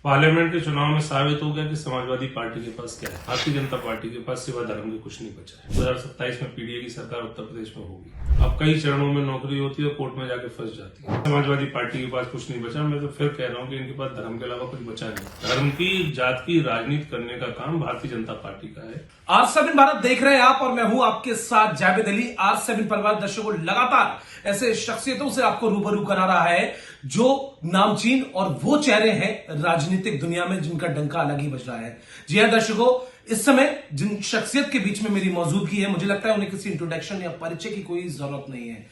Parliament के चुनाव में साबित हो गया कि समाजवादी पार्टी के पास क्या है। भारतीय जनता पार्टी के पास सिवा धर्म के कुछ नहीं बचा है। 2027 में पीडीए की सरकार उत्तर प्रदेश में होगी। अब कई चरणों में नौकरी होती है, कोर्ट में जाके फंस जाती है। समाजवादी पार्टी के पास कुछ नहीं बचा। मैं तो फिर कह रहा हूँ कि इनके पास धर्म के अलावा कुछ बचा नहीं। धर्म की, जात की राजनीति करने का काम भारतीय जनता पार्टी का है। R7 भारत देख रहे हैं आप और मैं हूं आपके साथ जावेद अली। R7 परिवार दर्शकों लगातार ऐसे शख्सियतों से आपको रूबरू करा रहा है जो नामचीन और वो चेहरे हैं राजनीतिक दुनिया में जिनका डंका अलग ही बज रहा है। जी हां दर्शकों, इस समय जिन शख्सियत के बीच में मेरी मौजूदगी है, मुझे लगता है उन्हें किसी इंट्रोडक्शन या परिचय की कोई जरूरत नहीं है।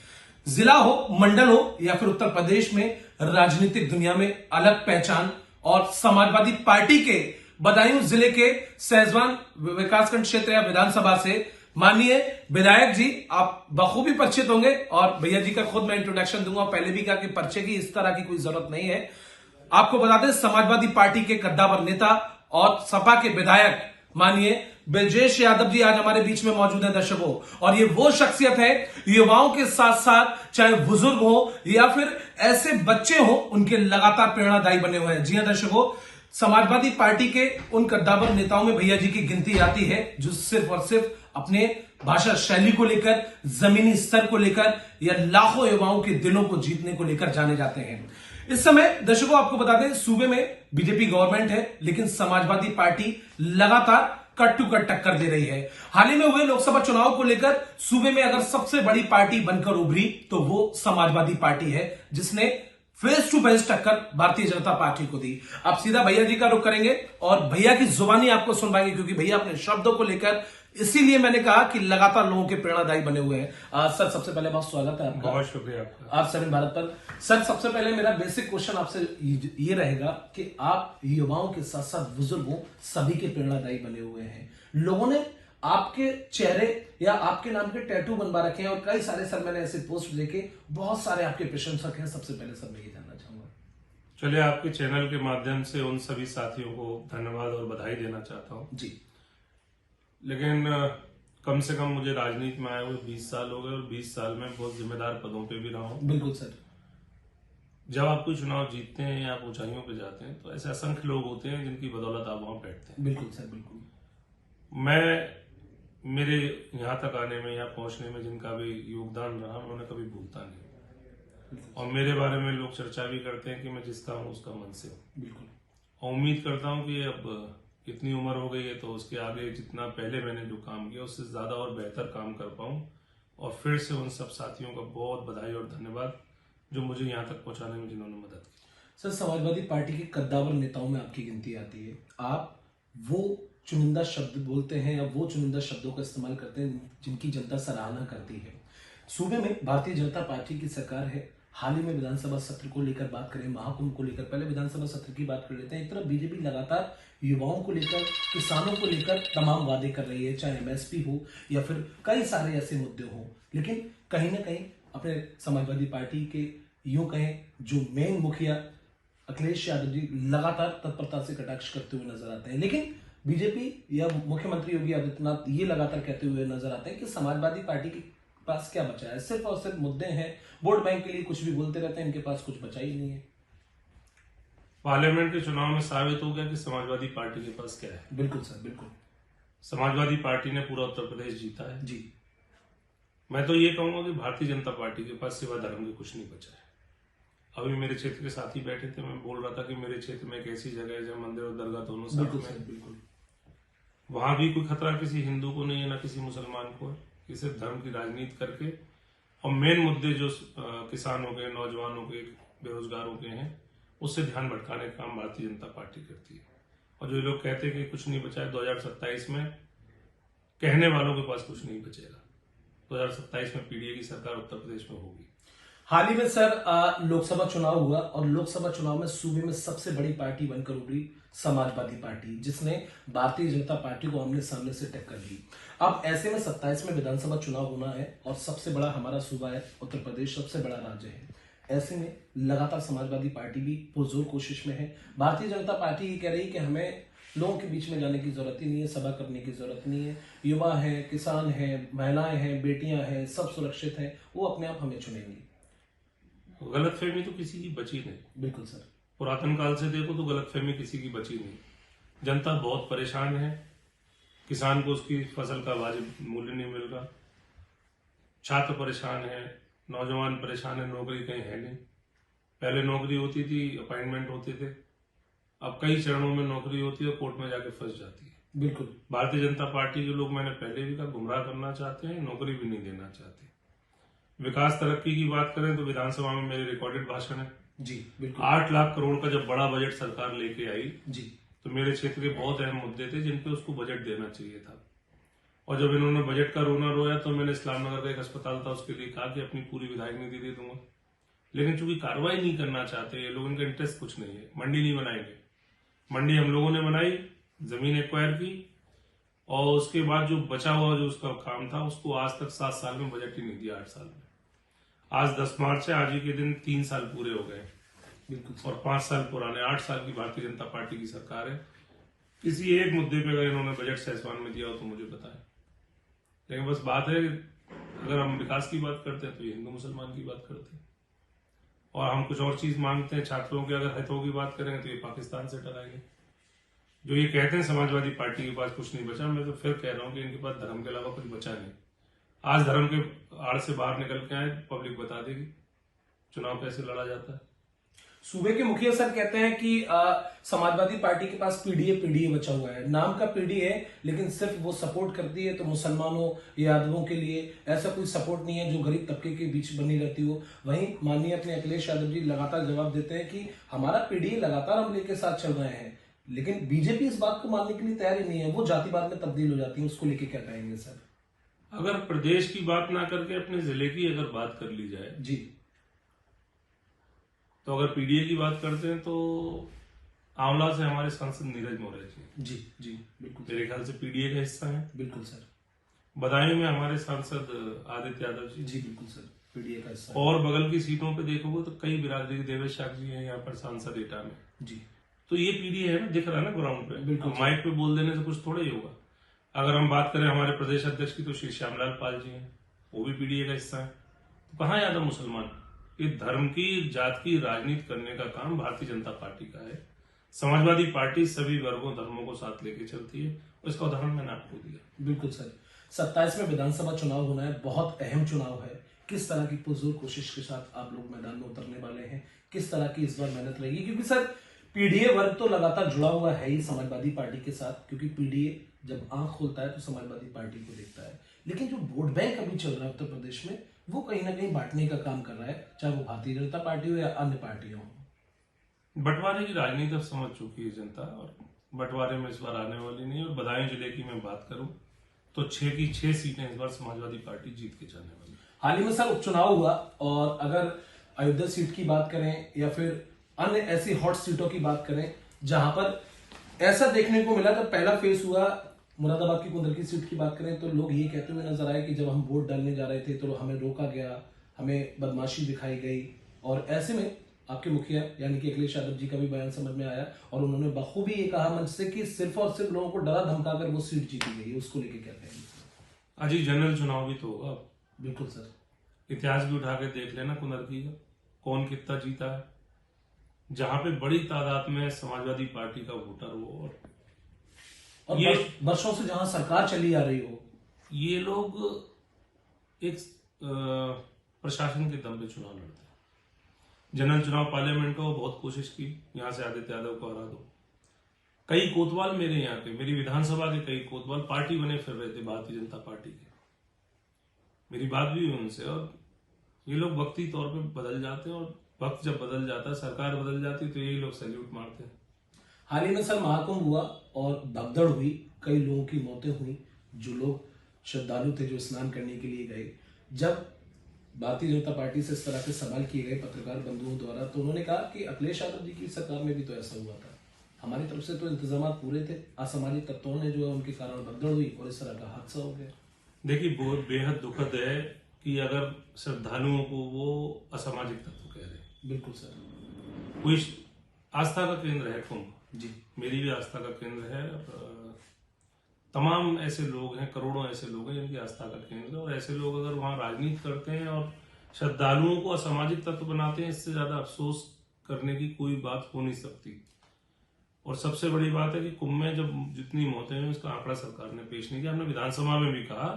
जिला हो, मंडल हो या फिर उत्तर प्रदेश में राजनीतिक दुनिया में अलग पहचान और समाजवादी पार्टी के बदायूं जिले के सहजवान विकासखंड क्षेत्र या विधानसभा से माननीय विधायक जी आप बखूबी परिचित होंगे और भैया जी का खुद मैं इंट्रोडक्शन दूंगा। पहले भी कहा कि परिचय की इस तरह की कोई जरूरत नहीं है। आपको बता दें समाजवादी पार्टी के कद्दावर नेता और सपा के विधायक माननीय ब्रजेश यादव जी आज हमारे बीच में मौजूद हैं दर्शकों। और ये वो शख्सियत है युवाओं के साथ साथ चाहे बुजुर्ग हो या फिर ऐसे बच्चे हो उनके लगातार प्रेरणादायी बने हुए हैं। जी हां दर्शकों, समाजवादी पार्टी के उन कद्दावर नेताओं में भैया जी की गिनती आती है जो सिर्फ और सिर्फ अपने भाषा शैली को लेकर, जमीनी स्तर को लेकर या लाखों युवाओं के दिलों को जीतने को लेकर जाने जाते हैं। इस समय दर्शकों आपको बता दें सूबे में बीजेपी गवर्नमेंट है, लेकिन समाजवादी पार्टी लगातार कट टू कट टक्कर दे रही है। हाल ही में हुए लोकसभा चुनाव को लेकर सूबे में अगर सबसे बड़ी पार्टी बनकर उभरी तो वो समाजवादी पार्टी है जिसने फेस टू फेस टक्कर भारतीय जनता पार्टी को दी। आप सीधा भैया जी का रुख करेंगे और भैया की जुबानी आपको सुन पाएंगे क्योंकि भैया अपने शब्दों को लेकर, इसीलिए मैंने कहा कि लगातार लोगों के प्रेरणादायी बने हुए हैं। सर सबसे पहले बहुत स्वागत है आपका। बहुत शुक्रिया आपका R7 भारत पर। सर सबसे पहले मेरा बेसिक क्वेश्चन आपसे ये रहेगा कि आप युवाओं के साथ साथ बुजुर्गों सभी के प्रेरणादायी बने हुए हैं। लोगों ने आपके चेहरे या आपके नाम के टैटू बनवा रखे हैं और कई सारे सर मैंने ऐसे पोस्ट देखे, बहुत सारे आपके प्रशंसक हैं। सबसे पहले सर मैं ये जानना चाहूंगा। चलिए, आपके चैनल के माध्यम से उन सभी साथियों को धन्यवाद और बधाई देना चाहता हूँ जी। लेकिन कम से कम मुझे राजनीति में आए हुए 20 साल हो गए और 20 साल में बहुत जिम्मेदार पदों पे भी रहा हूँ। बिल्कुल सर। जब आप कोई चुनाव जीतते हैं या आप ऊंचाइयों पे जाते हैं तो ऐसे असंख्य लोग होते हैं जिनकी बदौलत आप वहां बैठते हैं। बिल्कुल सर, बिल्कुल। मेरे यहाँ तक आने में या पहुंचने में जिनका भी योगदान रहा मैं उन्हें कभी भूलता नहीं। और मेरे बारे में लोग चर्चा भी करते हैं कि मैं जिसका हूँ उसका मन से हूँ। बिल्कुल। और उम्मीद करता हूँ कि अब इतनी उम्र हो गई है तो उसके आगे जितना पहले मैंने जो काम किया उससे ज्यादा और बेहतर काम कर पाऊं। और फिर से उन सब साथियों का बहुत बधाई और धन्यवाद जो मुझे यहाँ तक पहुंचाने में जिन्होंने मदद की। सर समाजवादी पार्टी के कद्दावर नेताओं में आपकी गिनती आती है। आप वो चुनिंदा शब्द बोलते हैं या वो चुनिंदा शब्दों का इस्तेमाल करते हैं जिनकी जनता सराहना करती है। सूबे में भारतीय जनता पार्टी की सरकार है। हाल ही में विधानसभा सत्र को लेकर बात करें, महाकुंभ को लेकर, पहले विधानसभा सत्र की बात कर लेते हैं। एक तरफ बीजेपी लगातार युवाओं को लेकर, किसानों को लेकर तमाम वादे कर रही है, चाहे एमएसपी हो या फिर कई सारे ऐसे मुद्दे हों, लेकिन कहीं ना कहीं अपने समाजवादी पार्टी के यूं कहें जो मेन मुखिया अखिलेश यादव जी लगातार तत्परता से कटाक्ष करते हुए नजर आते हैं। लेकिन बीजेपी या मुख्यमंत्री योगी आदित्यनाथ ये लगातार कहते हुए नजर आते हैं कि समाजवादी पार्टी के पास क्या बचा है, सिर्फ और सिर्फ मुद्दे हैं, वोट बैंक के लिए कुछ भी बोलते रहते हैं, इनके पास कुछ बचा ही नहीं है। पार्लियामेंट के चुनाव में साबित हो गया कि समाजवादी पार्टी के पास क्या है। बिल्कुल सर, बिल्कुल। समाजवादी पार्टी ने पूरा उत्तर प्रदेश जीता है जी। मैं तो ये कहूंगा कि भारतीय जनता पार्टी के पास सिवा धर्म के कुछ नहीं बचा है। अभी मेरे क्षेत्र के साथी बैठे थे, मैं बोल रहा था कि मेरे क्षेत्र में एक ऐसी जगह है जहाँ मंदिर और दरगाह दोनों साथ में, बिल्कुल। वहां भी कोई खतरा किसी हिंदू को नहीं है ना किसी मुसलमान को है। कि सिर्फ धर्म की राजनीति करके और मेन मुद्दे जो किसानों के, नौजवानों के, बेरोजगारों के हैं उससे ध्यान भटकाने का काम भारतीय जनता पार्टी करती है। और जो लोग कहते हैं कि कुछ नहीं बचा है, 2027 में कहने वालों के पास कुछ नहीं बचेगा। 2027 में पीडीए की सरकार उत्तर प्रदेश में होगी। हाल ही में सर लोकसभा चुनाव हुआ और लोकसभा चुनाव में सूबे में सबसे बड़ी पार्टी बनकर उभरी समाजवादी पार्टी, जिसने भारतीय जनता पार्टी को आमने सामने से टक्कर दी। अब ऐसे में 27 में विधानसभा चुनाव होना है और सबसे बड़ा हमारा सूबा है उत्तर प्रदेश, सबसे बड़ा राज्य है। ऐसे में लगातार समाजवादी पार्टी भी पुरजोर कोशिश में है। भारतीय जनता पार्टी ये कह रही है कि हमें लोगों के बीच में जाने की जरूरत ही नहीं है, सभा करने की जरूरत नहीं है। युवा है, किसान है, महिलाएं हैं, बेटियां हैं, सब सुरक्षित हैं, वो अपने आप हमें चुनेंगी। गलतफहमी तो किसी की बची नहीं। बिल्कुल सर। पुरातन काल से देखो तो गलतफहमी किसी की बची नहीं। जनता बहुत परेशान है, किसान को उसकी फसल का वाजिब मूल्य नहीं मिल रहा, छात्र परेशान है, नौजवान परेशान है, नौकरी कहीं है नहीं। पहले नौकरी होती थी, अपॉइंटमेंट होते थे, अब कई चरणों में नौकरी होती है और कोर्ट में जाके फंस जाती है। बिल्कुल। भारतीय जनता पार्टी के लोग, मैंने पहले भी कहा, गुमराह करना चाहते हैं, नौकरी भी नहीं देना चाहते। विकास तरक्की की बात करें तो विधानसभा में मेरे रिकॉर्डेड भाषण है जी बिल्कुल। 8 लाख करोड़ का जब बड़ा बजट सरकार लेके आई जी तो मेरे क्षेत्र के बहुत अहम मुद्दे थे जिन पे उसको बजट देना चाहिए था। और जब इन्होंने बजट का रोना रोया तो मैंने इस्लामनगर का एक अस्पताल था उसके लिए कहा कि अपनी पूरी विधायक निधि दे दूंगा, लेकिन चूंकि कार्रवाई नहीं करना चाहते ये लोग, इनका इंटरेस्ट कुछ नहीं है। मंडी नहीं बनाएंगे, मंडी हम लोगों ने बनाई, जमीन एक्वायर की, और उसके बाद जो बचा हुआ जो उसका काम था उसको आज तक 7 साल में बजट ही नहीं दिया। 8 साल में, आज 10 मार्च है, आज ही के दिन 3 साल पूरे हो गए। बिल्कुल। और 5 साल पुराने 8 साल की भारतीय जनता पार्टी की सरकार है। किसी एक मुद्दे पे अगर इन्होंने बजट सहसवान में दिया हो तो मुझे बताएं। लेकिन बस बात है, अगर हम विकास की बात करते हैं तो ये हिंदू मुसलमान की बात करते हैं, और हम कुछ और चीज मांगते हैं। छात्रों के अगर हितों की बात करेंगे तो ये पाकिस्तान से टकराएंगे। जो ये कहते हैं समाजवादी पार्टी के पास कुछ नहीं बचा, मैं तो फिर कह रहा हूं कि इनके पास धर्म के अलावा कुछ बचा नहीं। आज धर्म के आड़ से बाहर निकल के आए, पब्लिक बता देगी चुनाव कैसे लड़ा जाता है। सूबे के मुखिया सर कहते हैं कि समाजवादी पार्टी के पास पीडीए बचा हुआ है, नाम का पीडीए है, लेकिन सिर्फ वो सपोर्ट करती है तो मुसलमानों, यादवों के लिए ऐसा कोई सपोर्ट नहीं है जो गरीब तबके के बीच बनी रहती हो। वहीं माननीय अपने अखिलेश यादव जी लगातार जवाब देते हैं कि हमारा पीडीए लगातार हम लेके साथ चल रहे हैं, लेकिन बीजेपी इस बात को मानने के लिए तैयार ही नहीं है, वो जातिवाद में तब्दील हो जाती है। उसको लेके क्या कहेंगे सर? अगर प्रदेश की बात ना करके अपने जिले की अगर बात कर ली जाए जी, तो अगर पीडीए की बात करते हैं तो आंवला से हमारे सांसद नीरज मौर्य जी जी जी बिल्कुल, मेरे ख्याल से पीडीए का हिस्सा है। बिल्कुल सर। बदायूं में हमारे सांसद आदित्य यादव जी जी बिल्कुल सर, पीडीए का हिस्सा है। और बगल की सीटों पे देखोगे तो कई बिरादरी, देवेश शाह जी हैं यहाँ पर सांसद एटा में। जी, तो ये पीडीए है ना, दिख रहा है ना ग्राउंड पे। बिल्कुल। अब माइक पे बोल देने से कुछ थोड़ा ही होगा। अगर हम बात करें हमारे प्रदेश अध्यक्ष की तो श्री श्यामलाल पाल जी हैं, वो भी पीडीए का हिस्सा है। तो कहाँ यादव मुसलमान? ये धर्म की, जात की राजनीति करने का काम भारतीय जनता पार्टी का है। समाजवादी पार्टी सभी वर्गों, धर्मों को साथ लेके चलती है, और इसका उदाहरण मैंने आपको दिया। बिल्कुल सर। 27 में विधानसभा चुनाव होना है, बहुत अहम चुनाव है। किस तरह की पुरजोर कोशिश के साथ आप लोग मैदान में उतरने वाले हैं? किस तरह की इस बार मेहनत रहेगी? क्योंकि सर पीडीए वर्ग तो लगातार जुड़ा हुआ है ही समाजवादी पार्टी के साथ, क्योंकि पीडीए जब आंख खोलता है तो समाजवादी पार्टी को देखता है। लेकिन जो वोट बैंक अभी चल रहा है उत्तर प्रदेश में, वो कहीं ना कहीं बांटने का काम कर रहा है, चाहे वो भारतीय जनता पार्टी हो या अन्य पार्टियां हो। बंटवारे की राजनीति अब समझ चुकी है जनता, और बंटवारे में इस बार आने वाली नहीं है। और बदायूं जिले की मैं बात करूं तो 6 की 6 सीटें इस बार समाजवादी पार्टी जीत के जाने वाली है। हाल ही में सर उपचुनाव हुआ, और अगर अयोध्या सीट की बात करें या फिर अन्य ऐसी हॉट सीटों की बात करें जहां पर ऐसा देखने को मिला, तो पहला फेस हुआ मुरादाबाद की कुंदर की सीट की बात करें तो लोग ये कहते हुए नजर आए कि जब हम वोट डालने जा रहे थे तो हमें रोका गया, हमें बदमाशी दिखाई गई, और ऐसे में आपके मुखिया यानी कि अखिलेश यादव जी का भी बयान समझ में आया, और उन्होंने बखूबी ये कहा मंच से कि सिर्फ और सिर्फ लोगों को डरा धमकाकर वो सीट जीती गई है। उसको लेके क्या कहेंगे? अजी जनरल चुनाव भी तो होगा। बिल्कुल सर। इतिहास भी उठा के देख लेना कुंदरकी का, कौन कितना जीता है। जहां पे बड़ी तादाद में समाजवादी पार्टी का वोटर हो, और ये वर्षों से जहां सरकार चली आ रही हो, ये लोग एक प्रशासन के दम पे चुनाव लड़ते हैं। जनरल चुनाव पार्लियामेंट का वो बहुत कोशिश की, यहां से आदित्य यादव को हरा दो। कई कोतवाल मेरे यहाँ के, मेरी विधानसभा के कई कोतवाल पार्टी बने फिर रहे थे भारतीय जनता पार्टी के। मेरी बात भी हुई उनसे, और ये लोग वक्ती तौर पे बदल जाते हैं, और वक्त जब बदल जाता है, सरकार बदल जाती है, तो यही लोग सैल्यूट मारते हैं। हाल ही में सर महाकुंभ हुआ और भगदड़ हुई, कई लोगों की मौतें हुई, जो लोग श्रद्धालु थे जो स्नान करने के लिए गए। जब भारतीय जनता पार्टी से इस तरह के सवाल किए गए पत्रकार बंधुओं द्वारा, तो उन्होंने कहा कि अखिलेश यादव जी की सरकार में भी तो ऐसा हुआ था, हमारी तरफ से तो इंतजाम पूरे थे, असामाजिक तत्वों ने जो है उनके कारण भगदड़ हुई और इस तरह का हादसा हो गया। देखिए, बहुत बेहद दुखद है कि अगर श्रद्धालुओं को वो असामाजिक तत्व कह रहे हैं। बिल्कुल सर। कोई आस्था का केंद्र है कुंभ, जी, मेरी भी आस्था का केंद्र है। तमाम ऐसे लोग हैं, करोड़ों ऐसे लोग हैं जिनकी आस्था का केंद्र है, और ऐसे लोग अगर वहां राजनीति करते हैं और श्रद्धालुओं को असामाजिक तत्व बनाते हैं, इससे ज्यादा अफसोस करने की कोई बात हो नहीं सकती। और सबसे बड़ी बात है कि कुंभ में जब जितनी मौतें हुई उसका आंकड़ा सरकार ने पेश नहीं किया। हमने विधानसभा में भी कहा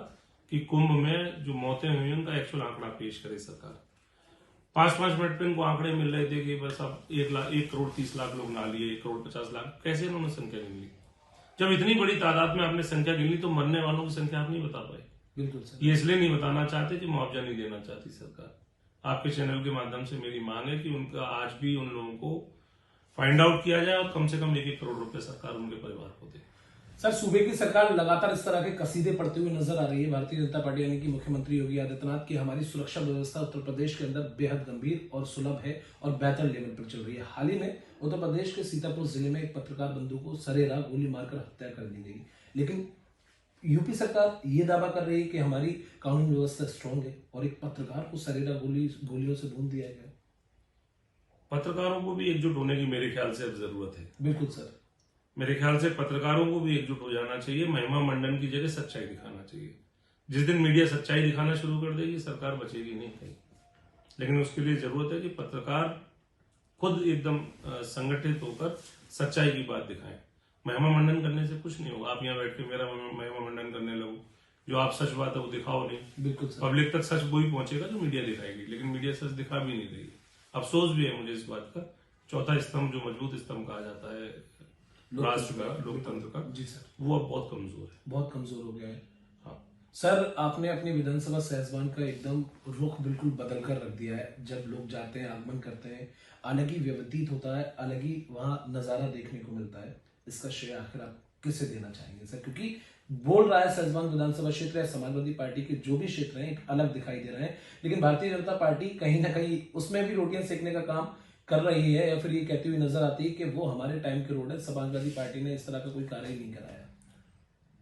कि कुंभ में जो मौतें हुई उनका एक्चुअल आंकड़ा पेश करे सरकार। 5-5 मिनट पे इनको आंकड़े मिल रहे थे कि बस अब 1 करोड़ 30 लाख लोग नहा लिए, 1 करोड़ 50 लाख। कैसे इन्होंने संख्या गिन ली? जब इतनी बड़ी तादाद में आपने संख्या गिन ली तो मरने वालों की संख्या आप नहीं बता पाए। बिल्कुल सर। ये इसलिए नहीं बताना चाहते कि मुआवजा नहीं देना चाहती सरकार। आपके चैनल के माध्यम से मेरी मांग है कि उनका आज भी उन लोगों को फाइंड आउट किया जाए और कम से कम 1-1 करोड़ रुपए सरकार उनके परिवार को दे। सर, सूबे की सरकार लगातार इस तरह के कसीदे पढ़ते हुए नजर आ रही है भारतीय जनता पार्टी यानी कि मुख्यमंत्री योगी आदित्यनाथ की हमारी सुरक्षा व्यवस्था उत्तर प्रदेश के अंदर बेहद गंभीर और सुलभ है और बेहतर लेवल पर चल रही है। हाल ही में उत्तर प्रदेश के सीतापुर जिले में एक पत्रकार बंधु को सरेराह गोली मारकर हत्या कर दी गई, लेकिन यूपी सरकार ये दावा कर रही है कि हमारी कानून व्यवस्था स्ट्रांग है और एक पत्रकार को सरेराह गोलियों से भून दिया गया। पत्रकारों को भी एकजुट होने की मेरे ख्याल से अब जरूरत है। बिल्कुल सर। मेरे ख्याल से पत्रकारों को भी एकजुट हो जाना चाहिए। महिमा मंडन की जगह सच्चाई दिखाना चाहिए। जिस दिन मीडिया सच्चाई दिखाना शुरू कर देगी सरकार बचेगी नहीं कहीं। लेकिन उसके लिए जरूरत है कि पत्रकार खुद एकदम संगठित होकर सच्चाई की बात दिखाएं। महिमा मंडन करने से कुछ नहीं होगा। आप यहाँ बैठ के मेरा महिमा मंडन करने लगो, जो आप सच बात है वो दिखाओ नहीं। बिल्कुल सर। पब्लिक तक सच वही पहुंचेगा जो मीडिया दिखाएगी, लेकिन मीडिया सच दिखा भी नहीं रही। अफसोस भी है मुझे इस बात का। चौथा स्तंभ जो मजबूत स्तंभ कहा जाता है राष्ट्र का, लोकतंत्र का, जी सर, वो अब बहुत कमजोर है। बहुत कमजोर हो गया है। हाँ सर, आपने अपनी विधानसभा सहसवान का एकदम रुख बिल्कुल बदल कर रख दिया है। जब लोग जाते हैं, आगमन करते हैं, अलग ही व्यतीत होता है, अलग ही वहां नजारा देखने को मिलता है। इसका श्रेय आखिर आप किसे देना चाहेंगे सर? क्योंकि बोल रहा है सहसवान विधानसभा क्षेत्र या समाजवादी पार्टी के जो भी क्षेत्र हैं एक अलग दिखाई दे रहे हैं, लेकिन भारतीय जनता पार्टी कहीं ना कहीं उसमें भी रोटियां सेकने का काम कर रही है, या फिर ये कहती हुई नजर आती है कि वो हमारे टाइम के रोड है, समाजवादी पार्टी ने इस तरह का कोई कार्य ही नहीं कराया।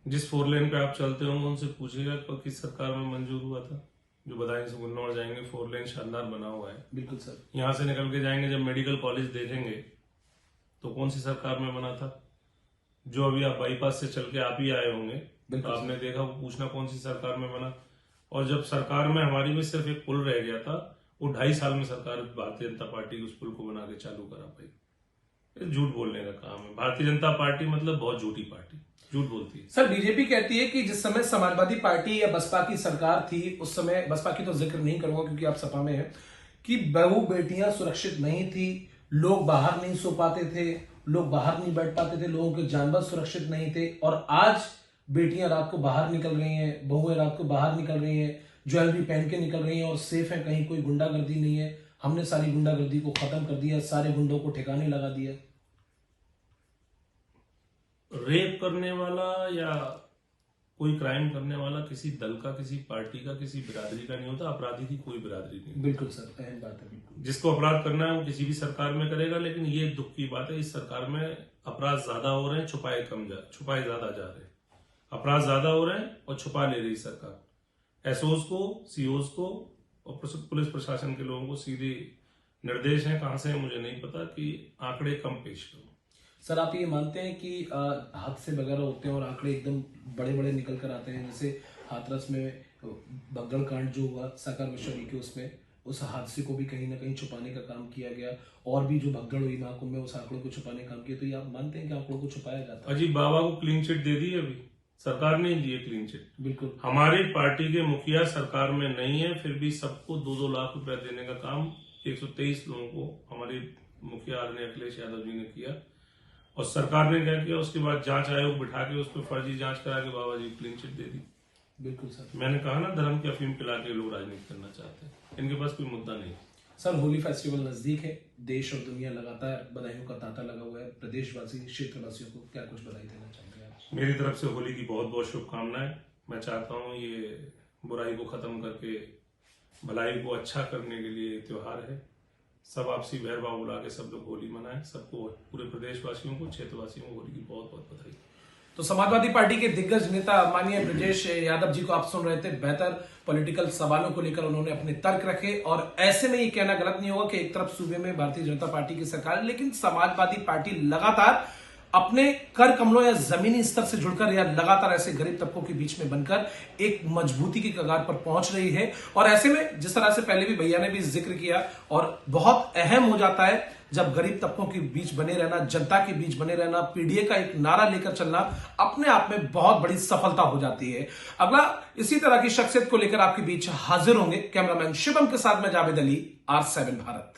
जिस 4 लेन पे आप चलते होंगे उनसे पूछिएगा किस सरकार में मंजूर हुआ था। जो बदायूं से गुन्नौर जाएंगे 4 लेन शानदार बना हुआ है। बिल्कुल सर। यहाँ से निकल के जाएंगे जब मेडिकल कॉलेज देखेंगे तो कौन सी सरकार में बना था। जो अभी आप बाईपास से चल के आप ही आए होंगे तो आपने देखा, वो पूछना कौन सी सरकार में बना। और जब सरकार में हमारी में सिर्फ एक पुल रह गया था, वो 2.5 साल में सरकार भारतीय जनता पार्टी उस पुल को बना के चालू करा पाई। झूठ बोलने का काम है। भारतीय जनता पार्टी मतलब बहुत झूठी पार्टी, झूठ बोलती है। सर, बीजेपी कहती है कि जिस समय समाजवादी पार्टी या बसपा की सरकार थी उस समय, बसपा की तो जिक्र नहीं करूंगा क्योंकि आप सपा में हैं, कि बहू बेटियां सुरक्षित नहीं थी, लोग बाहर नहीं सो पाते थे, लोग बाहर नहीं बैठ पाते थे, लोगों के जानवर सुरक्षित नहीं थे। और आज बेटियां रात को बाहर निकल रही हैं, बहुएं रात को बाहर निकल रही हैं, ज्वेलरी पहन के निकल रही हैं और सेफ है, कहीं कोई गुंडागर्दी नहीं है। हमने सारी गुंडागर्दी को खत्म कर दिया, सारे गुंडों को ठिकाने लगा दिया। रेप करने वाला या कोई क्राइम करने वाला किसी दल का, किसी पार्टी का, किसी बिरादरी का नहीं होता। अपराधी की कोई बिरादरी नहीं। बिल्कुल सर, अहम बात है। बिल्कुल, जिसको जिसको अपराध करना है वो किसी भी सरकार में करेगा। लेकिन ये दुख की बात है, इस सरकार में अपराध ज्यादा हो रहे हैं, छुपाए ज्यादा जा रहे हैं। अपराध ज्यादा हो रहे हैं और छुपा ले रही सरकार। एसओज को, सीओज को और पुलिस प्रशासन के लोगों को सीधे निर्देश है, कहां से है मुझे नहीं पता, कि आंकड़े कम पेश करो। सर, आप ये मानते हैं कि हादसे वगैरह होते हैं और आंकड़े एकदम बड़े बड़े निकल कर आते हैं? जैसे हाथरस में भगदड़ कांड जो हुआ साकार मिश्री के, उसमें उस हादसे को भी कहीं ना कहीं छुपाने का काम किया गया, और भी जो भगदड़ हुई महाकुंभ में उस आंकड़ों को छुपाने का काम किया। तो ये आप मानते हैं कि आंकड़ों को छुपाया जाता है? अजी बाबा को क्लीन चिट दे दी अभी सरकार ने, दी है क्लीन चिट। बिल्कुल। हमारी पार्टी के मुखिया सरकार में नहीं है, फिर भी सबको 2-2 लाख रुपया देने का काम 123 लोगों को हमारे मुखिया आदरणीय अखिलेश यादव जी ने किया। और सरकार ने क्या किया, उसके बाद जांच आयोग बिठा के उस पर फर्जी जांच करा के बाबा जी क्लीन चिट दे दी। बिल्कुल सर। मैंने कहा ना, धर्म की अफीम पिला के लोग राजनीति करना चाहते हैं। इनके पास कोई मुद्दा नहीं। सर, होली फेस्टिवल नजदीक है, देश और दुनिया लगातार बधाइयों का तांता लगा हुआ है। प्रदेशवासी, क्षेत्रवासियों को क्या कुछ बधाई देना चाहेंगे आप? मेरी तरफ से होली की बहुत बहुत शुभकामनाएं। मैं चाहता हूँ ये बुराई को खत्म करके भलाई को अच्छा करने के लिए त्योहार है। सब आपसी बहर भाव बुला के सब लोग होली मनाएं। सबको, पूरे प्रदेशवासियों को, क्षेत्रवासियों को होली की बहुत बहुत बधाई। तो समाजवादी पार्टी के दिग्गज नेता माननीय ब्रजेश यादव जी को आप सुन रहे थे। बेहतर पॉलिटिकल सवालों को लेकर उन्होंने अपने तर्क रखे, और ऐसे में ये कहना गलत नहीं होगा कि एक तरफ सूबे में भारतीय जनता पार्टी की सरकार, लेकिन समाजवादी पार्टी लगातार अपने कर कमलों या जमीनी स्तर से जुड़कर या लगातार ऐसे गरीब तबकों के बीच में बनकर एक मजबूती की कगार पर पहुंच रही है। और ऐसे में जिस तरह से पहले भी भैया ने भी जिक्र किया, और बहुत अहम हो जाता है जब गरीब तबकों के बीच बने रहना, जनता के बीच बने रहना, पीडीए का एक नारा लेकर चलना अपने आप में बहुत बड़ी सफलता हो जाती है। अगला इसी तरह की शख्सियत को लेकर आपके बीच हाजिर होंगे कैमरामैन शिवम के साथ मैं जावेद अली, R7 भारत।